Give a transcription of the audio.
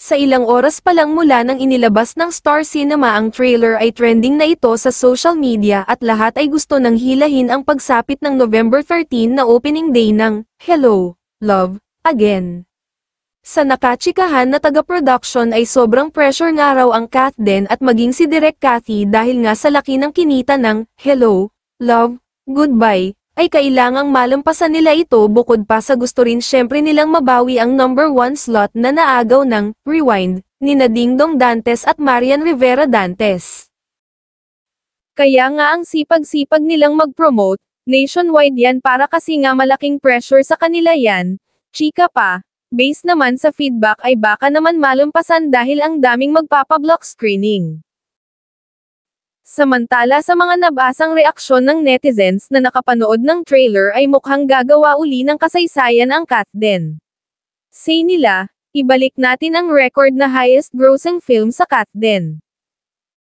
Sa ilang oras pa lang mula nang inilabas ng Star Cinema ang trailer ay trending na ito sa social media at lahat ay gusto nang hilahin ang pagsapit ng November 13 na opening day ng Hello, Love, Again. Sa nakachikahan na taga-production ay sobrang pressure nga raw ang Kathden at maging si Direk Cathy dahil nga sa laki ng kinita ng Hello, Love, Goodbye, ay kailangang malampasan nila ito bukod pa sa gusto rin syempre nilang mabawi ang number 1 slot na naagaw ng Rewind, nina Dingdong Dantes at Marian Rivera Dantes. Kaya nga ang sipag-sipag nilang mag-promote, nationwide yan para kasi nga malaking pressure sa kanila yan, chika pa. Based naman sa feedback ay baka naman malampasan dahil ang daming magpapablock screening. Samantala sa mga nabasang reaksyon ng netizens na nakapanood ng trailer ay mukhang gagawa uli ng kasaysayan ang Kathden. Say nila, ibalik natin ang record na highest grossing film sa Kathden.